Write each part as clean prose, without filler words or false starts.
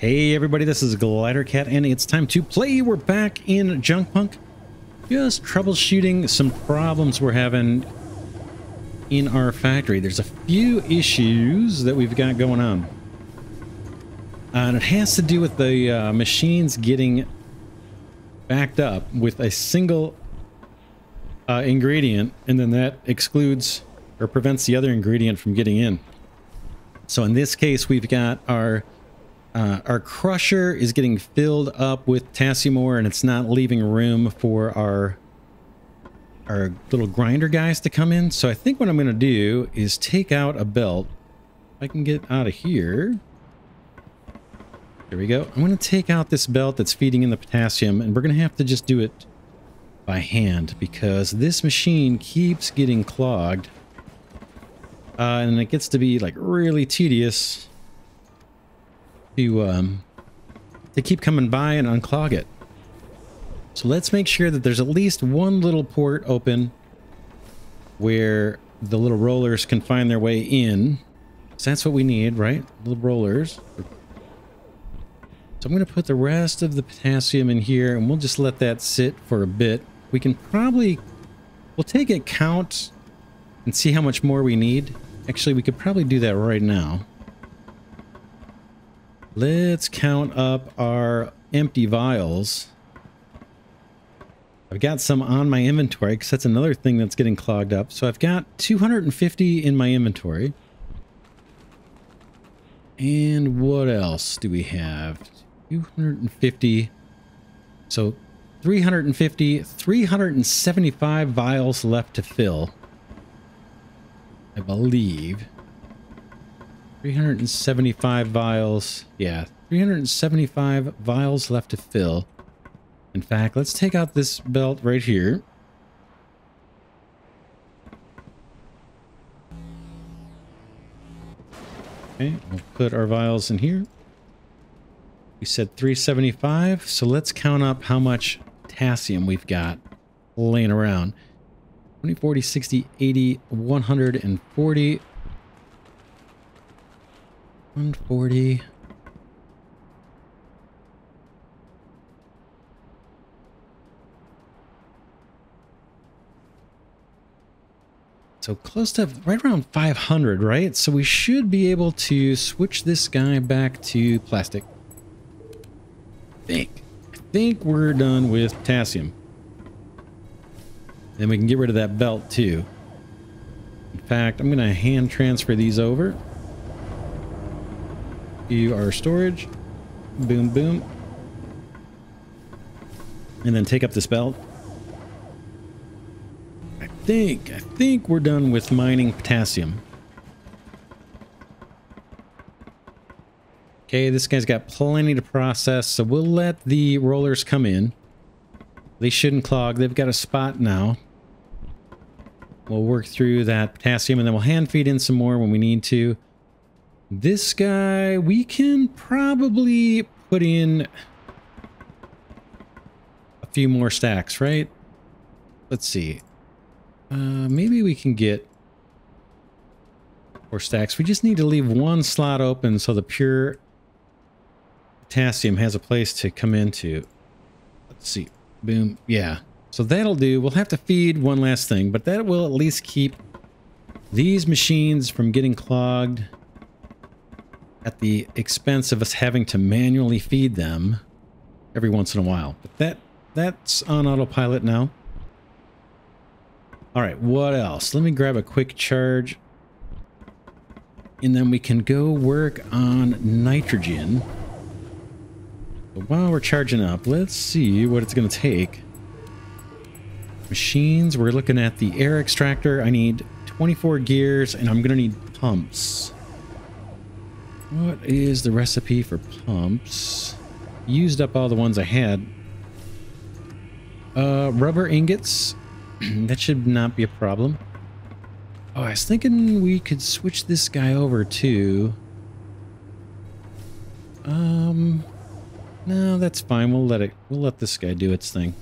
Hey everybody, this is Glidercat and it's time to play. We're back in JUNKPUNK. Just troubleshooting some problems we're having in our factory. There's a few issues that we've got going on. And it has to do with the machines getting backed up with a single ingredient, and then that excludes or prevents the other ingredient from getting in. So in this case, we've got our crusher is getting filled up with potassium ore, and it's not leaving room for our little grinder guys to come in. So I think what I'm going to do is take out a belt. If I can get out of here. There we go. I'm going to take out this belt that's feeding in the potassium, and we're going to have to just do it by hand because this machine keeps getting clogged. And it gets to be like really tedious to keep coming by and unclog it. So let's make sure that there's at least one little port open where the little rollers can find their way in. So that's what we need, right? Little rollers. So I'm going to put the rest of the potassium in here, and we'll just let that sit for a bit. We can probably, we'll take a count and see how much more we need. Actually, we could probably do that right now. Let's count up our empty vials. I've got some on my inventory because that's another thing that's getting clogged up. So I've got 250 in my inventory. And what else do we have? 250. So 350, 375 vials left to fill, I believe. 375 vials. Yeah, 375 vials left to fill. In fact, let's take out this belt right here. Okay, we'll put our vials in here. We said 375, so let's count up how much potassium we've got laying around. 20, 40, 60, 80, 140. 140. So close to right around 500, right? So we should be able to switch this guy back to plastic. I think we're done with potassium. Then we can get rid of that belt too. In fact, I'm going to hand transfer these over to our storage. Boom, boom. And then take up this belt. I think we're done with mining potassium. Okay, this guy's got plenty to process, so we'll let the rollers come in. They shouldn't clog. They've got a spot now. We'll work through that potassium, and then we'll hand feed in some more when we need to. This guy, we can probably put in a few more stacks, right? Let's see. Maybe we can get 4 stacks. We just need to leave one slot open so the pure potassium has a place to come into. Let's see. Boom. Yeah. So that'll do. We'll have to feed one last thing, but that will at least keep these machines from getting clogged at the expense of us having to manually feed them every once in a while. But that's on autopilot now. All right, what else? Let me grab a quick charge, and then we can go work on nitrogen. So while we're charging up, let's see what it's going to take. Machines, we're looking at the air extractor. I need 24 gears, and I'm going to need pumps. What is the recipe for pumps? Used up all the ones I had. Rubber ingots. That should not be a problem. Oh, I was thinking we could switch this guy over to... No, that's fine. We'll let this guy do its thing.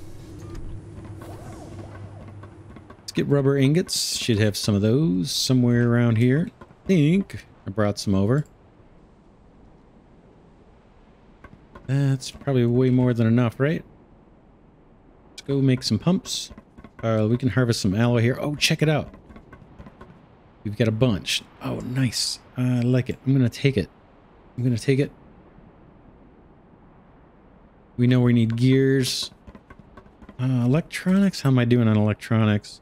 Let's get rubber ingots. Should have some of those somewhere around here. I think I brought some over. That's probably way more than enough, right? Let's go make some pumps. We can harvest some alloy here. Oh, check it out. We've got a bunch. Oh, nice. I like it. I'm going to take it. I'm going to take it. We know we need gears. Electronics. How am I doing on electronics?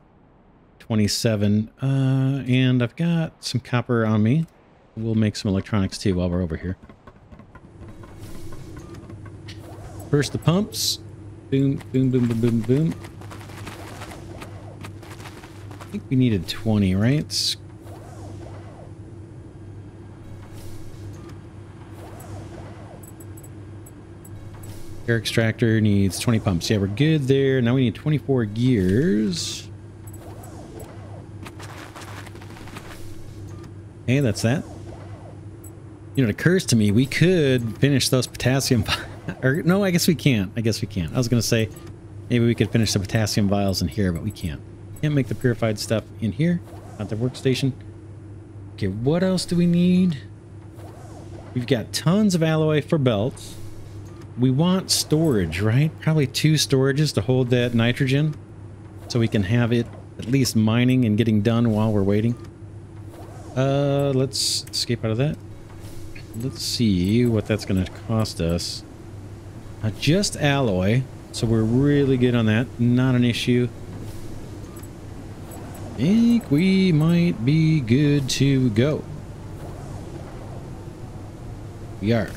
27. And I've got some copper on me. We'll make some electronics too while we're over here. First the pumps. Boom, boom, boom, boom, boom, boom. I think we needed 20, right? Air extractor needs 20 pumps. Yeah, we're good there. Now we need 24 gears. Hey, that's that. You know, it occurs to me we could finish those potassium... or, no, I guess we can't. I guess we can't. I was going to say maybe we could finish the potassium vials in here, but we can't. Can't make the purified stuff in here at the workstation. Okay, what else do we need? We've got tons of alloy for belts. We want storage, right? Probably 2 storages to hold that nitrogen so we can have it at least mining and getting done while we're waiting. Let's escape out of that. Let's see what that's going to cost us. Just alloy, so we're really good on that. Not an issue. I think we might be good to go. We are.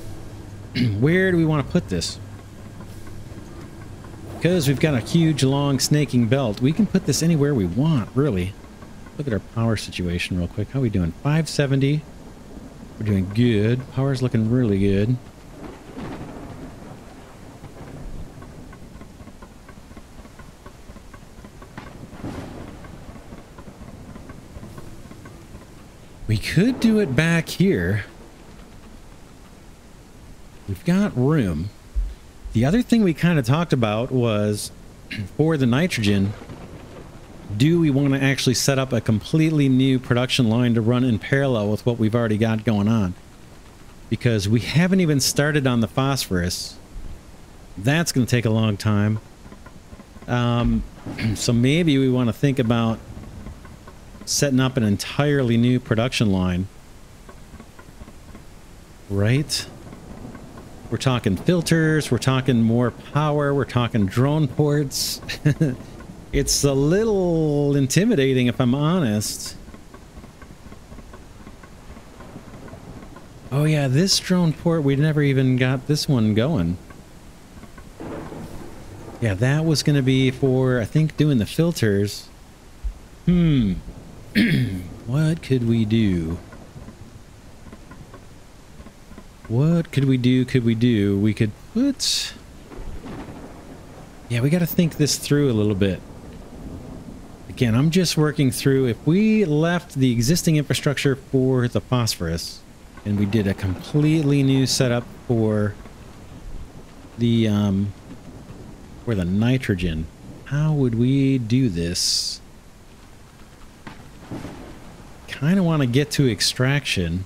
Where do we want to put this? Because we've got a huge, long, snaking belt, we can put this anywhere we want, really. Look at our power situation real quick. How are we doing? 570. We're doing good. Power's looking really good. We could do it back here. We've got room. The other thing we kind of talked about was for the nitrogen, do we want to actually set up a completely new production line to run in parallel with what we've already got going on? Because we haven't even started on the phosphorus. That's going to take a long time. So maybe we want to think about setting up an entirely new production line. Right? We're talking filters, we're talking more power, we're talking drone ports. It's a little intimidating if I'm honest. Oh yeah, this drone port, we never even got this one going. Yeah, that was going to be for, I think, doing the filters. What could we do? What could we do? We could put... Yeah, we got to think this through a little bit. Again, I'm just working through, if we left the existing infrastructure for the phosphorus and we did a completely new setup for the nitrogen, how would we do this? Kind of want to get to extraction.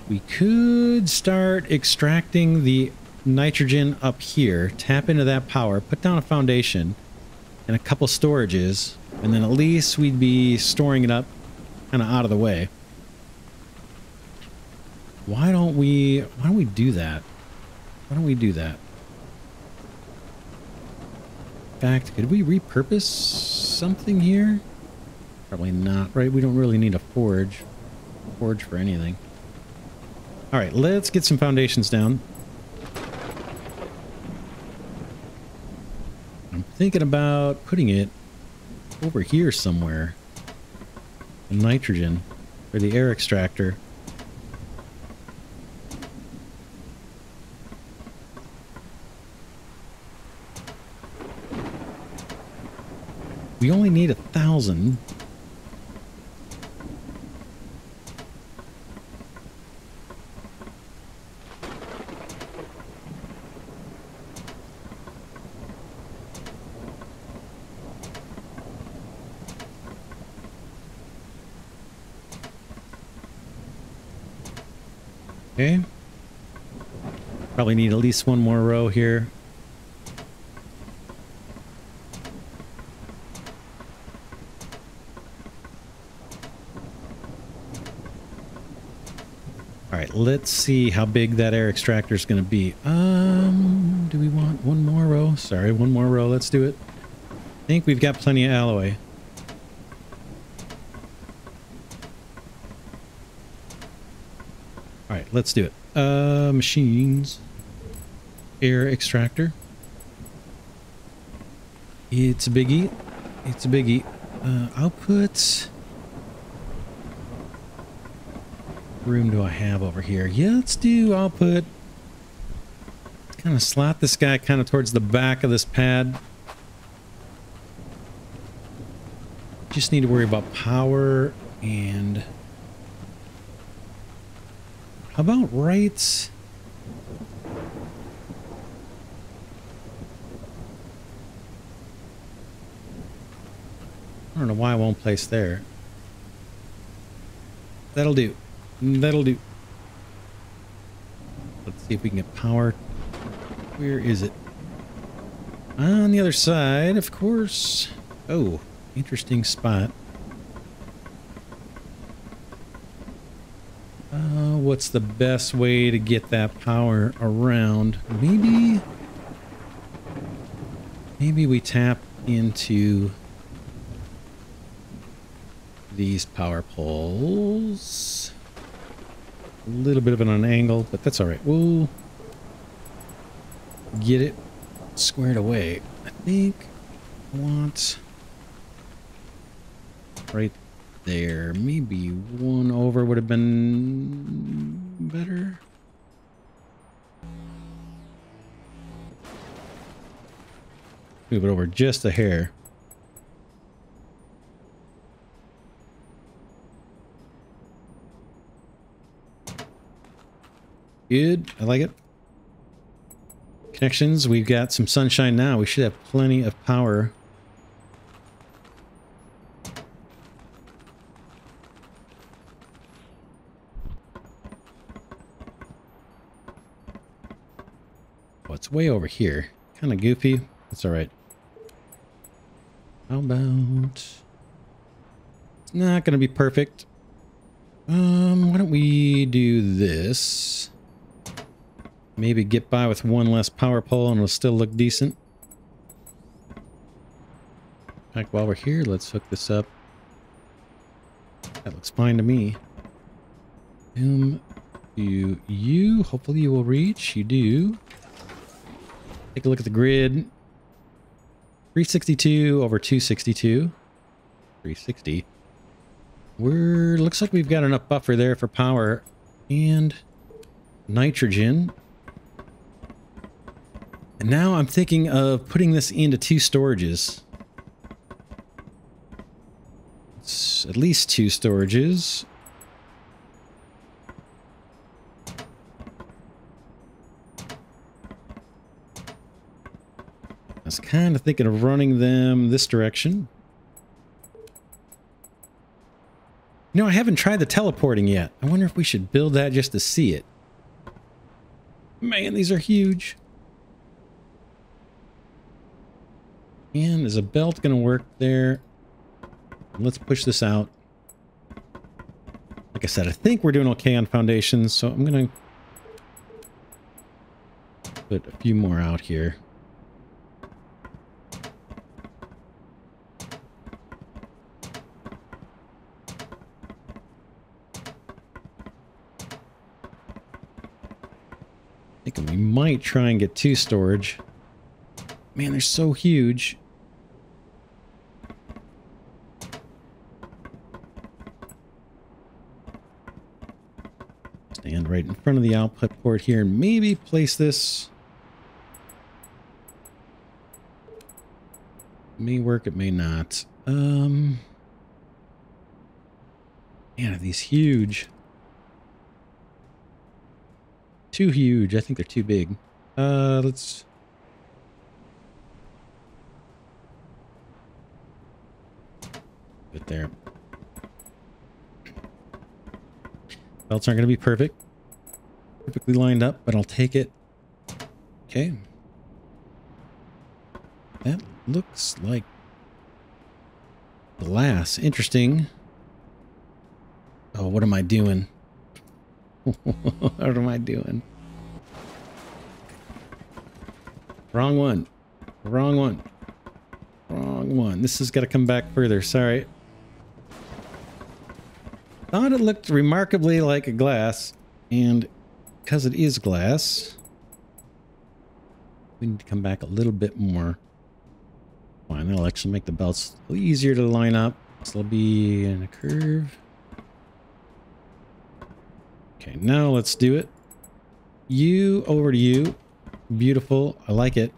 We could start extracting the nitrogen up here, tap into that power, put down a foundation and a couple storages, and then at least we'd be storing it up kind of out of the way. Why don't we do that? Why don't we do that? In fact, could we repurpose something here? Probably not, right? We don't really need a forge for anything. All right, let's get some foundations down. I'm thinking about putting it over here somewhere. The nitrogen for the air extractor. We only need 1,000. Okay. Probably need at least one more row here. All right, let's see how big that air extractor is going to be. Do we want one more row? Sorry, one more row. Let's do it. I think we've got plenty of alloy. All right, let's do it. Machines. Air extractor. It's a biggie. It's a biggie. Output. Room do I have over here? Yeah, let's do output. Kind of slot this guy kind of towards the back of this pad. Just need to worry about power and... How about right? I don't know why I won't place there. That'll do. That'll do. Let's see if we can get power. Where is it? On the other side, of course. Oh, interesting spot. What's the best way to get that power around? Maybe we tap into these power poles. A little bit of an angle, but that's all right. We'll get it squared away. I think I want right there. Maybe one over would have been better. Move it over just a hair. Good. I like it. Connections. We've got some sunshine now. We should have plenty of power. Oh, it's way over here. Kind of goofy. That's all right. How about... It's not going to be perfect. Why don't we do this? Maybe get by with one less power pole and it'll still look decent. In fact, while we're here, let's hook this up. That looks fine to me. You. Hopefully you will reach. You do. Take a look at the grid. 362 over 262. 360. Looks like we've got enough buffer there for power and nitrogen. And now I'm thinking of putting this into two storages. It's at least two storages. I was kind of thinking of running them this direction. You know, I haven't tried the teleporting yet. I wonder if we should build that just to see it. Man, these are huge. And is a belt going to work there? Let's push this out. Like I said, I think we're doing okay on foundations, so I'm going to put a few more out here. Thinking we might try and get two storage. Man, they're so huge. Stand right in front of the output port here and maybe place this. May work, it may not. Man, are these huge? Too huge. I think they're too big. Let's... Put there. Belts aren't going to be perfect. perfectly lined up, but I'll take it. Okay. That looks like glass. Interesting. Oh, what am I doing? What am I doing? Wrong one. Wrong one. Wrong one. This has got to come back further. Sorry. Thought it looked remarkably like a glass, and because it is glass, we need to come back a little bit more. Fine, that'll actually make the belts a little easier to line up. So they'll be in a curve. Okay, now let's do it. You over to you. Beautiful. I like it.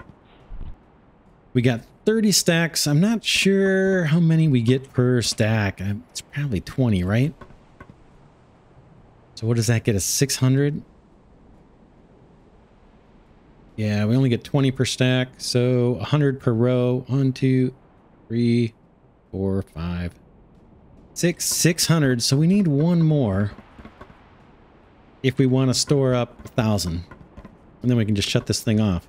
We got 30 stacks. I'm not sure how many we get per stack. It's probably 20, right? So what does that get us? 600? Yeah, we only get 20 per stack. So 100 per row. 1, 2, 3, 4, 5, 6. 600. So we need one more if we want to store up 1,000. And then we can just shut this thing off.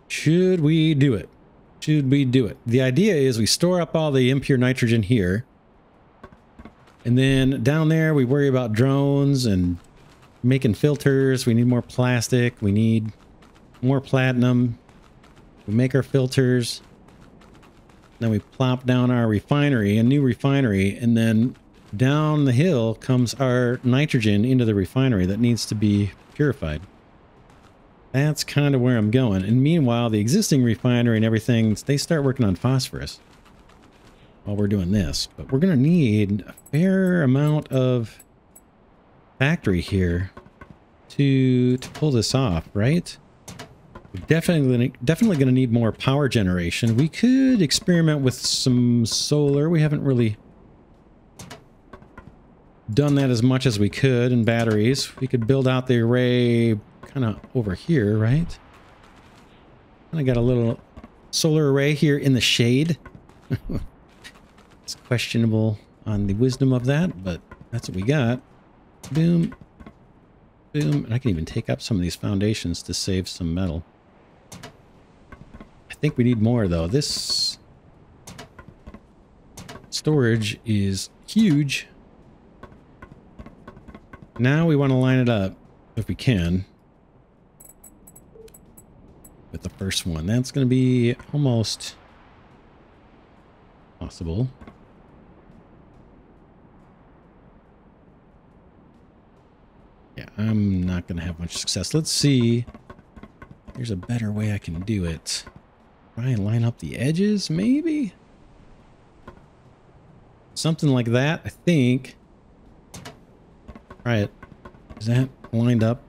Should we do it? Should we do it? The idea is we store up all the impure nitrogen here. And then down there we worry about drones and making filters. We need more plastic. We need more platinum. We make our filters. Then we plop down our refinery, a new refinery, and then down the hill comes our nitrogen into the refinery that needs to be purified. That's kind of where I'm going. And meanwhile, the existing refinery and everything, they start working on phosphorus while we're doing this. But we're going to need a fair amount of factory here to pull this off, right? We're definitely going to need more power generation. We could experiment with some solar. We haven't really done that as much as we could in batteries. We could build out the array kind of over here, right? And I got a little solar array here in the shade. It's questionable on the wisdom of that, but that's what we got. Boom. Boom. And I can even take up some of these foundations to save some metal. I think we need more, though. This storage is huge. Now we want to line it up, if we can, with the first one. That's going to be almost possible. Yeah, I'm not going to have much success. Let's see. There's a better way I can do it. Try and line up the edges, maybe? Something like that, I think. Try it. Is that lined up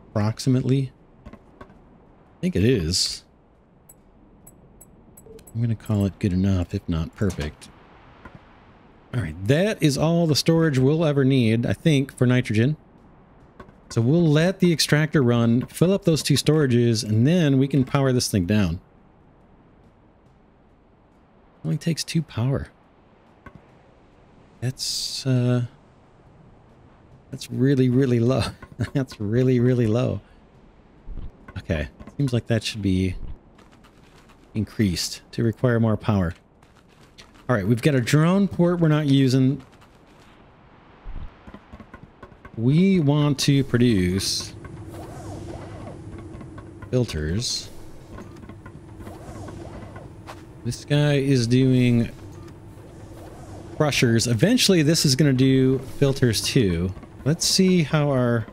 approximately? I think it is. I'm going to call it good enough, if not perfect. All right, that is all the storage we'll ever need, I think, for nitrogen. So we'll let the extractor run, fill up those two storages, and then we can power this thing down. It only takes 2 power. That's really, really low. That's really, really low. Okay, seems like that should be increased to require more power. All right, we've got a drone port we're not using. We want to produce filters. This guy is doing crushers. Eventually, this is going to do filters too. Let's see how our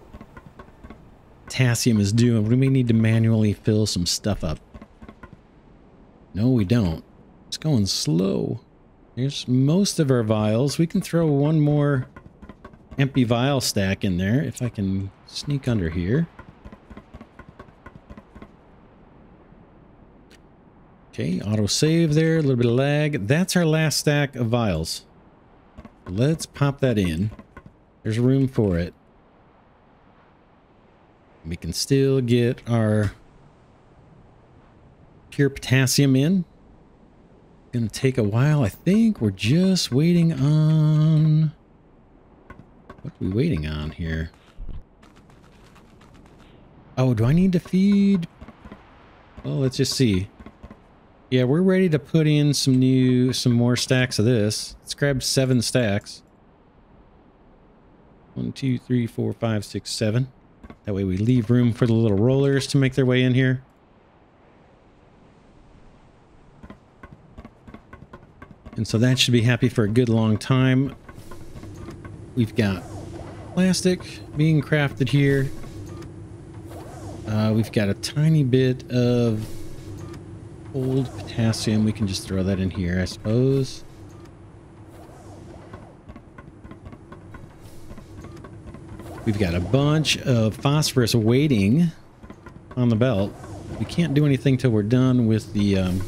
potassium is doing. We may need to manually fill some stuff up. No, we don't. It's going slow. Here's most of our vials. We can throw one more empty vial stack in there if I can sneak under here. Okay, auto save there, a little bit of lag. That's our last stack of vials. Let's pop that in. There's room for it. We can still get our pure potassium in. Gonna take a while. I think we're just waiting on... What are we waiting on here? Oh, do I need to feed? Well, let's just see. Yeah, we're ready to put in some more stacks of this. Let's grab 7 stacks. 1, 2, 3, 4, 5, 6, 7. That way we leave room for the little rollers to make their way in here. And so that should be happy for a good long time. We've got plastic being crafted here. We've got a tiny bit of old potassium. We can just throw that in here, I suppose. We've got a bunch of phosphorus waiting on the belt. We can't do anything till we're done with the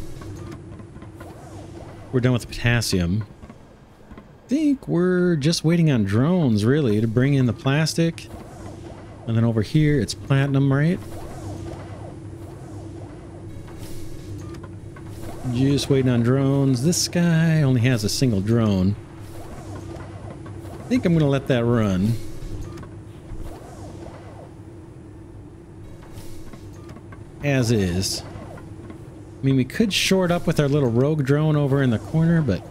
potassium. I think we're just waiting on drones, really, to bring in the plastic. And then over here, it's platinum, right? Just waiting on drones. This guy only has a single drone. I think I'm going to let that run. As is. I mean, we could short up with our little rogue drone over in the corner, but...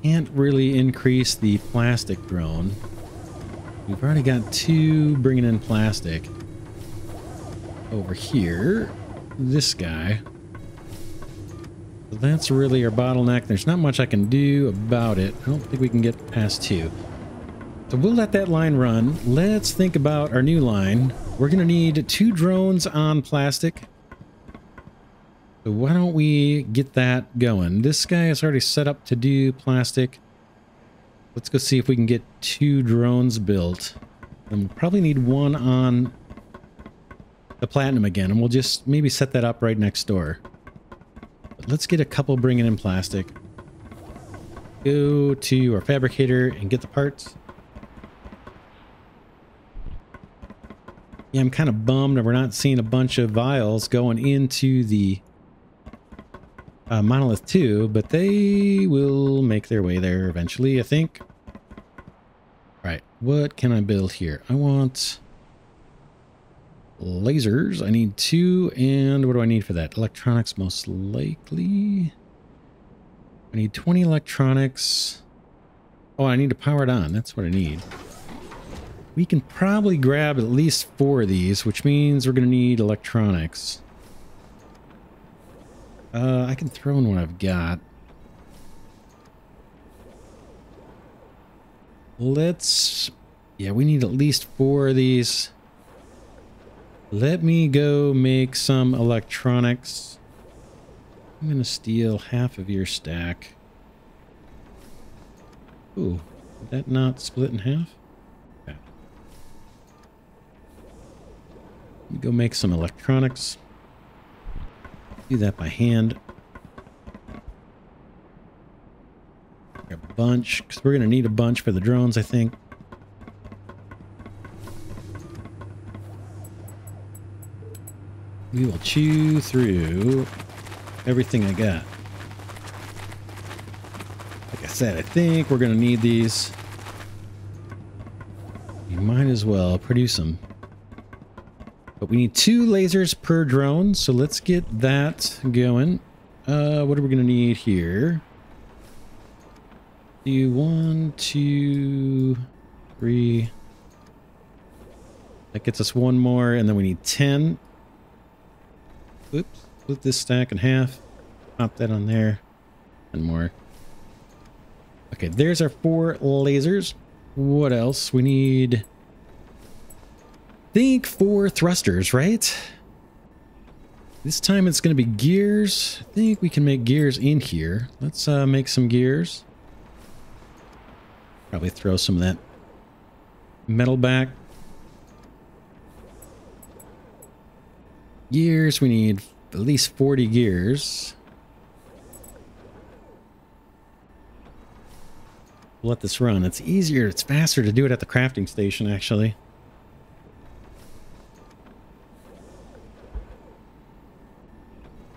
Can't really increase the plastic drone. We've already got 2 bringing in plastic. Over here, this guy. So that's really our bottleneck. There's not much I can do about it. I don't think we can get past 2. So we'll let that line run. Let's think about our new line. We're going to need 2 drones on plastic. So why don't we get that going? This guy is already set up to do plastic. Let's go see if we can get 2 drones built. And we'll probably need 1 on the platinum again. And we'll just maybe set that up right next door. But let's get a couple bringing in plastic. Go to our fabricator and get the parts. Yeah, I'm kind of bummed that we're not seeing a bunch of vials going into the Monolith 2, but they will make their way there eventually, I think. Right, what can I build here? I want lasers. I need 2, and what do I need for that? Electronics, most likely. I need 20 electronics. Oh, I need to power it on. That's what I need. We can probably grab at least 4 of these, which means we're going to need electronics. I can throw in what I've got. Yeah, we need at least 4 of these. Let me go make some electronics. I'm going to steal half of your stack. Ooh, did that not split in half? Okay. Let me go make some electronics. Do that by hand. Grab a bunch, because we're going to need a bunch for the drones, I think. We will chew through everything I got. Like I said, I think we're going to need these. You might as well produce them. But we need 2 lasers per drone, so let's get that going. What are we going to need here? Do 1, 2, 3. That gets us 1 more, and then we need 10. Oops, split this stack in half. Pop that on there. And more. Okay, there's our 4 lasers. What else? We need... I think 4 thrusters, right? This time it's going to be gears. I think we can make gears in here. Let's make some gears. Probably throw some of that metal back. Gears, we need at least 40 gears. We'll let this run. It's easier, it's faster to do it at the crafting station, actually.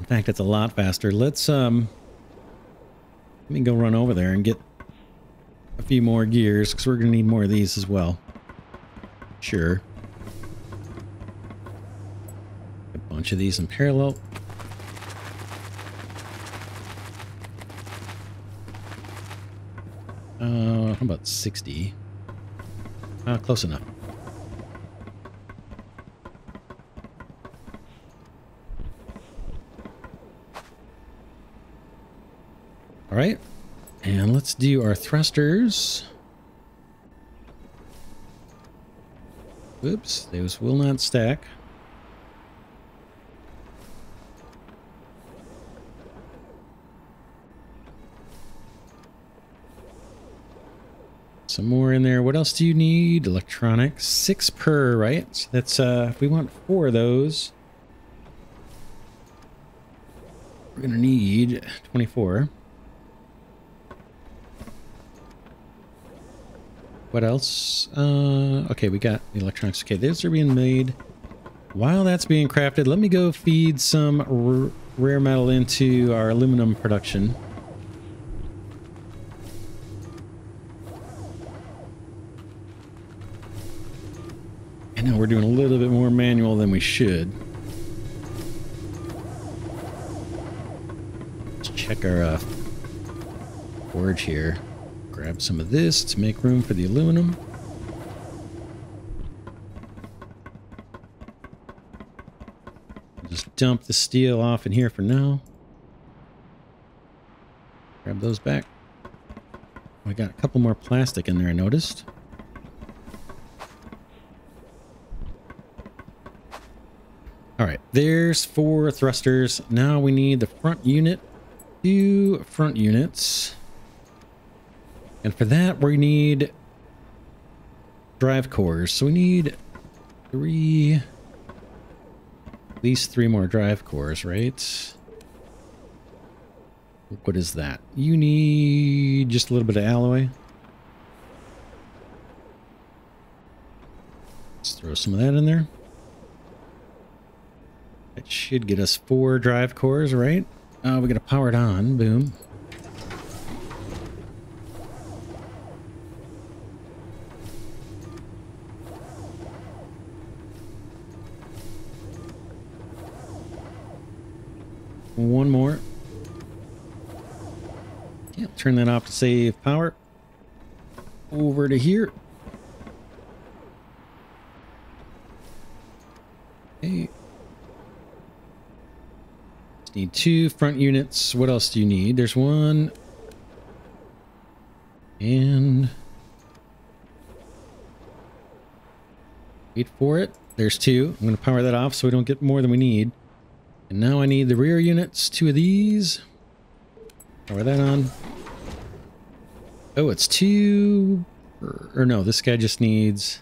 In fact, it's a lot faster. Let's let me go run over there and get a few more gears, because we're going to need more of these as well. Sure. A bunch of these in parallel. How about 60? Close enough. All right, and let's do our thrusters. Oops, those will not stack. Some more in there. What else do you need? Electronics. 6 per, right? So that's, we want 4 of those. We're gonna need 24. What else? Okay, we got the electronics. Okay, those are being made. While that's being crafted, let me go feed some rare metal into our aluminum production. I know we're doing a little bit more manual than we should. Let's check our forge here. Grab some of this to make room for the aluminum. Just dump the steel off in here for now. Grab those back. We got a couple more plastic in there, I noticed. All right, there's 4 thrusters. Now we need the front unit, 2 front units. And for that, we need drive cores. So we need 3, at least 3 more drive cores, right? What is that? You need just a little bit of alloy. Let's throw some of that in there. That should get us 4 drive cores, right? We gotta power it on. Boom. One more. Yeah, turn that off to save power. Over to here. Okay. Need 2 front units. What else do you need? There's 1. And wait for it. There's 2. I'm going to power that off so we don't get more than we need. And now I need the rear units. 2 of these. Power that on. Oh, it's 2. Or no, this guy just needs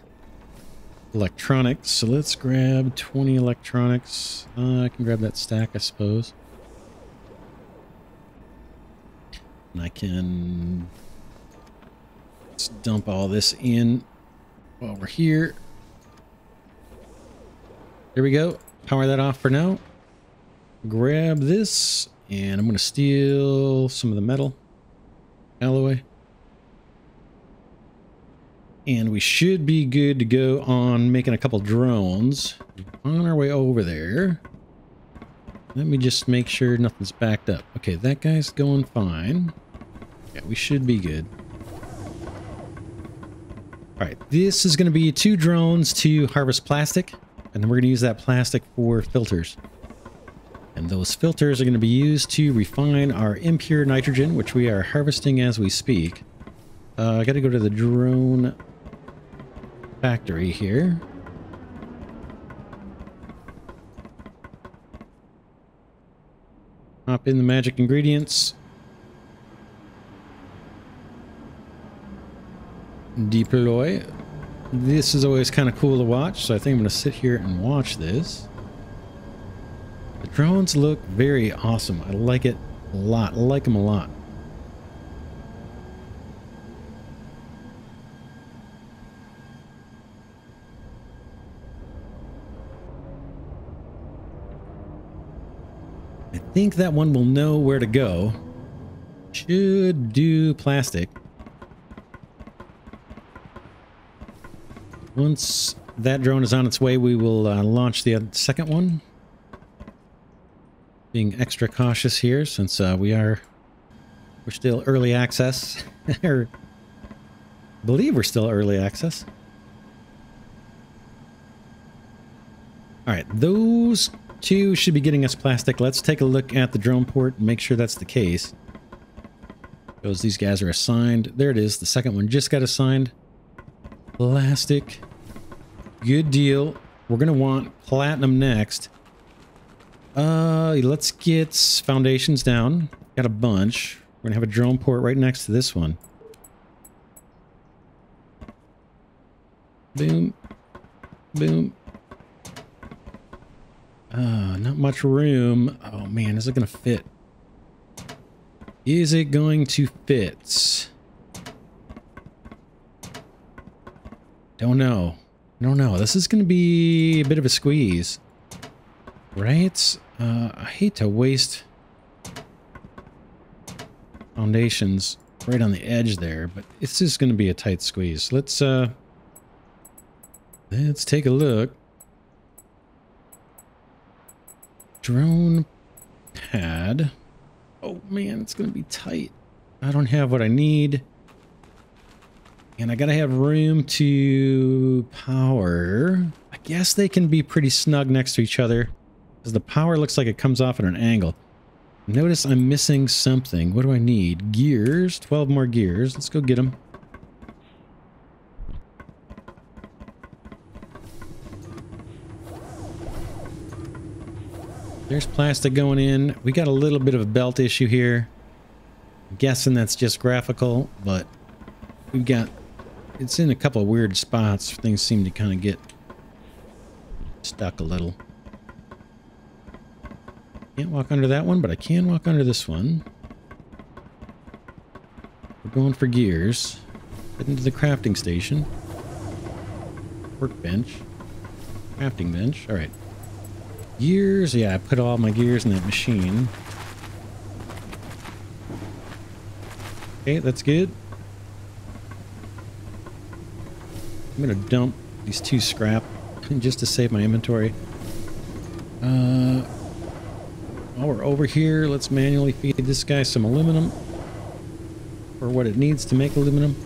electronics. So let's grab 20 electronics. I can grab that stack, I suppose. And I can just dump all this in while we're here. There we go. Power that off for now. Grab this, and I'm going to steal some of the metal alloy. And we should be good to go on making a couple drones. On our way over there. Let me just make sure nothing's backed up. Okay, that guy's going fine. Yeah, we should be good. Alright, this is going to be 2 drones to harvest plastic. And then we're going to use that plastic for filters. And those filters are going to be used to refine our impure nitrogen, which we are harvesting as we speak. I got to go to the drone factory here. Hop in the magic ingredients. Deploy. This is always kind of cool to watch, so I think I'm going to sit here and watch this. The drones look very awesome. I like it a lot. I like them a lot. I think that one will know where to go. Should do plastic. Once that drone is on its way, we will launch the second one. Being extra cautious here since we're still early access. Or I believe we're still early access. Alright, those two should be getting us plastic. Let's take a look at the drone port and make sure that's the case. Shows these guys are assigned. There it is. The second one just got assigned. Plastic. Good deal. We're going to want platinum next. Let's get foundations down. Got a bunch. We're going to have a drone port right next to this one. Boom. Boom. Not much room. Oh man, is it going to fit? Is it going to fit? Don't know. Don't know. This is going to be a bit of a squeeze. Right? I hate to waste foundations right on the edge there, but it's just going to be a tight squeeze. Let's take a look. Drone pad. Oh man, it's going to be tight. I don't have what I need. And I gotta have room to power. I guess they can be pretty snug next to each other, because the power looks like it comes off at an angle. Notice I'm missing something. What do I need? Gears. 12 more gears. Let's go get them. There's plastic going in. We got a little bit of a belt issue here. I'm guessing that's just graphical, but we've got... It's in a couple of weird spots. Things seem to kind of get stuck a little. Can't walk under that one, but I can walk under this one. We're going for gears. Heading to the crafting station. Workbench. Crafting bench. Alright. Gears. Yeah, I put all my gears in that machine. Okay, that's good. I'm going to dump these 2 scrap just to save my inventory. While we're over here, let's manually feed this guy some aluminum for what it needs to make aluminum.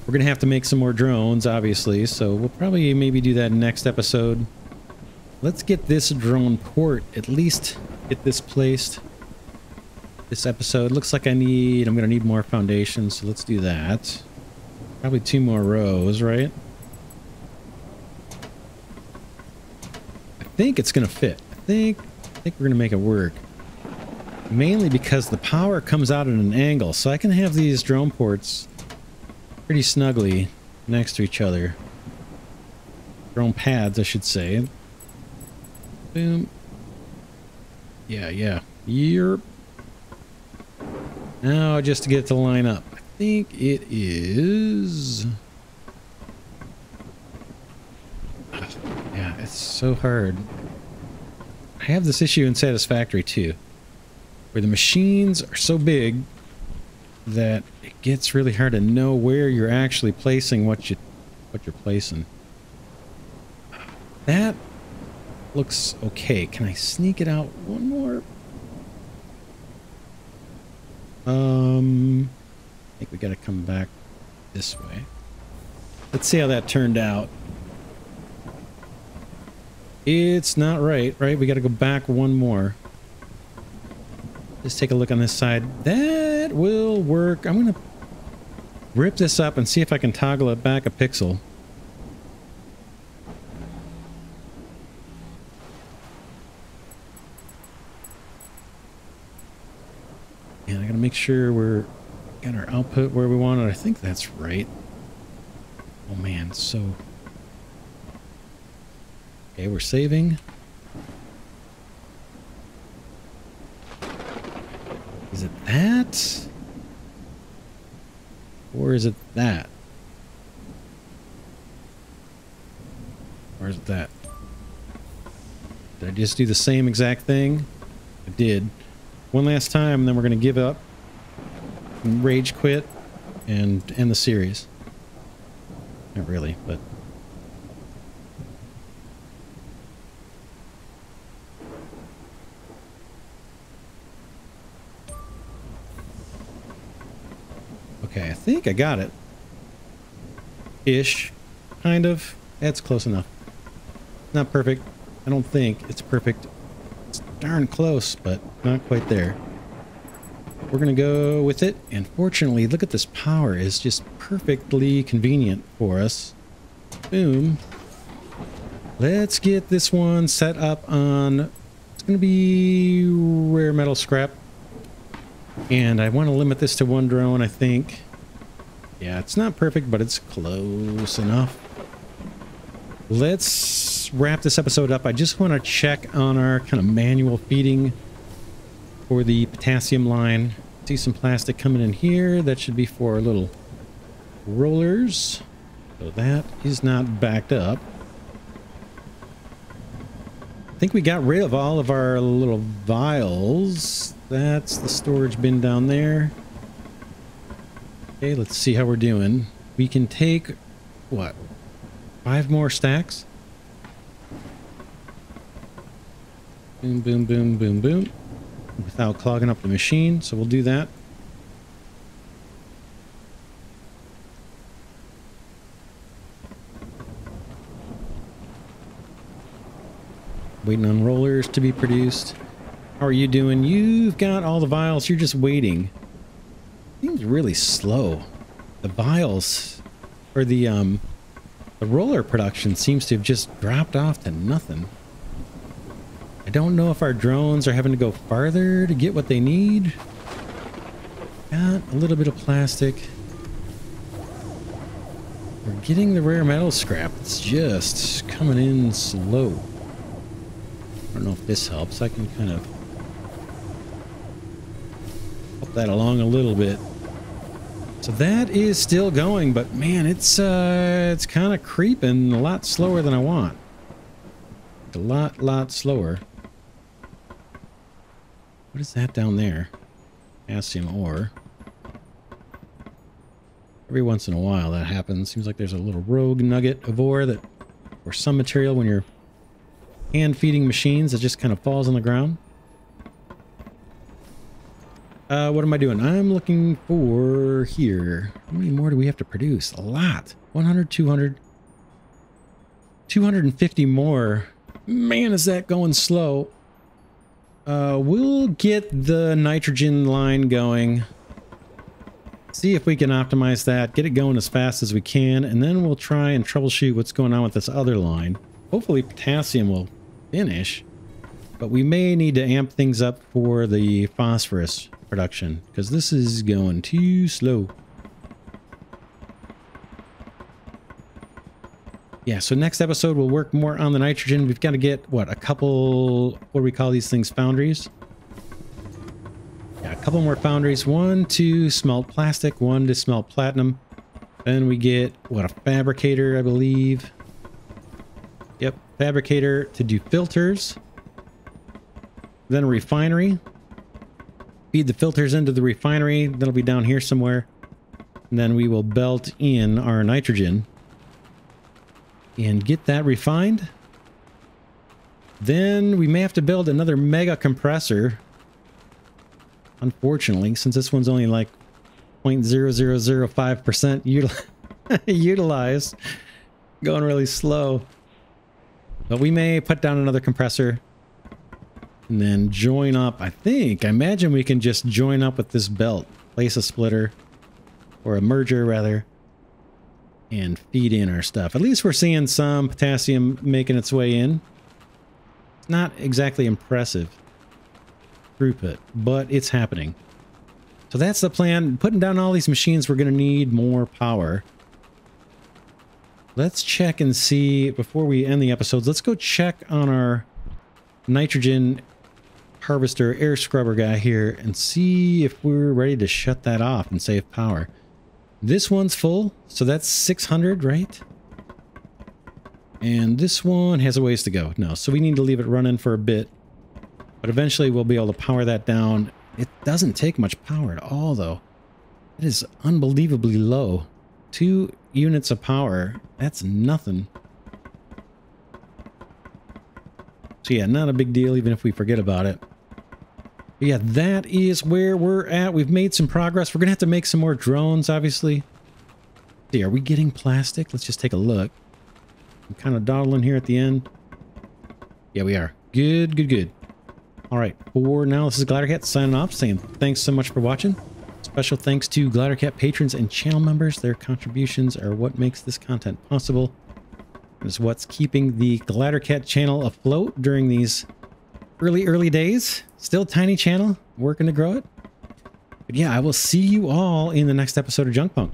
We're going to have to make some more drones, obviously, so we'll probably maybe do that next episode. Let's get this drone port, at least get this placed. This episode looks like I'm going to need more foundations, so let's do that. Probably 2 more rows, right? I think it's going to fit. I think we're going to make it work. Mainly because the power comes out at an angle, so I can have these drone ports pretty snugly next to each other. Drone pads, I should say. Boom. Yeah. Yerp. Now, just to get it to line up. I think it is... Yeah, it's so hard. I have this issue in Satisfactory too, where the machines are so big that it gets really hard to know where you're actually placing what you're placing. That looks okay. Can I sneak it out one more? I think we gotta come back this way. Let's see how that turned out. It's not right? We gotta go back one more. Just take a look on this side. That will work. I'm gonna rip this up and see if I can toggle it back a pixel. And I gotta make sure we're got our output where we want it. I think that's right. Oh man, so... Okay, we're saving. Is it that? Or is it that? Or is it that? Did I just do the same exact thing? I did. One last time, and then we're going to give up and rage quit and end the series. Not really, but... Okay, I think I got it. Ish. Kind of. That's close enough. Not perfect. I don't think it's perfect. It's darn close, but not quite there. We're going to go with it. And fortunately, look at this power. It's just perfectly convenient for us. Boom. Let's get this one set up on... It's going to be rare metal scrap. And I want to limit this to one drone, I think. Yeah, it's not perfect, but it's close enough. Let's wrap this episode up. I just want to check on our kind of manual feeding for the potassium line. See some plastic coming in here. That should be for our little rollers. So that is not backed up. I think we got rid of all of our little vials. That's the storage bin down there. Okay, let's see how we're doing. We can take, what, 5 more stacks? Boom, boom, boom, boom, boom. Without clogging up the machine, so we'll do that. Waiting on rollers to be produced. How are you doing? You've got all the vials. You're just waiting. Seems really slow. The vials, or the roller production seems to have just dropped off to nothing. I don't know if our drones are having to go farther to get what they need. Got a little bit of plastic. We're getting the rare metal scrap. It's just coming in slow. I don't know if this helps. I can kind of help that along a little bit. So that is still going, but man, it's kind of creeping a lot slower than I want. A lot slower. What is that down there? Potassium ore. Every once in a while that happens. Seems like there's a little rogue nugget of ore that, or some material when you're hand feeding machines that just kind of falls on the ground. What am I doing? I'm looking for here. How many more do we have to produce? A lot. 100, 200, 250 more. Man, is that going slow. We'll get the nitrogen line going. See if we can optimize that. Get it going as fast as we can. And then we'll try and troubleshoot what's going on with this other line. Hopefully potassium will finish. But we may need to amp things up for the phosphorus production, because this is going too slow. Yeah, so next episode we'll work more on the nitrogen. We've got to get, what, a couple, what do we call these things, foundries? Yeah, a couple more foundries. One to smelt plastic, one to smelt platinum. Then we get, what, a fabricator, I believe. Yep, fabricator to do filters. Then a refinery. Feed the filters into the refinery. That'll be down here somewhere. And then we will belt in our nitrogen and get that refined. Then we may have to build another mega compressor. Unfortunately, since this one's only like 0.0005% utilized. Going really slow. But we may put down another compressor. And then join up, I imagine we can just join up with this belt. Place a splitter, or a merger rather, and feed in our stuff. At least we're seeing some potassium making its way in. It's not exactly impressive throughput, but it's happening. So that's the plan. Putting down all these machines, we're going to need more power. Let's check and see, before we end the episodes, let's go check on our nitrogen harvester air scrubber guy here and see if we're ready to shut that off and save power. This one's full, so that's 600, right? And this one has a ways to go. No, so we need to leave it running for a bit, but eventually we'll be able to power that down. It doesn't take much power at all, though. It is unbelievably low. 2 units of power. That's nothing. So yeah, not a big deal even if we forget about it. But yeah, that is where we're at. We've made some progress. We're going to have to make some more drones, obviously. See, are we getting plastic? Let's just take a look. I'm kind of dawdling here at the end. Yeah, we are. Good, good, good. All right, for now, this is Glidercat signing off, saying thanks so much for watching. Special thanks to Glidercat patrons and channel members. Their contributions are what makes this content possible. It's what's keeping the Glidercat channel afloat during these early days. Still a tiny channel, working to grow it. But yeah, I will see you all in the next episode of JUNKPUNK.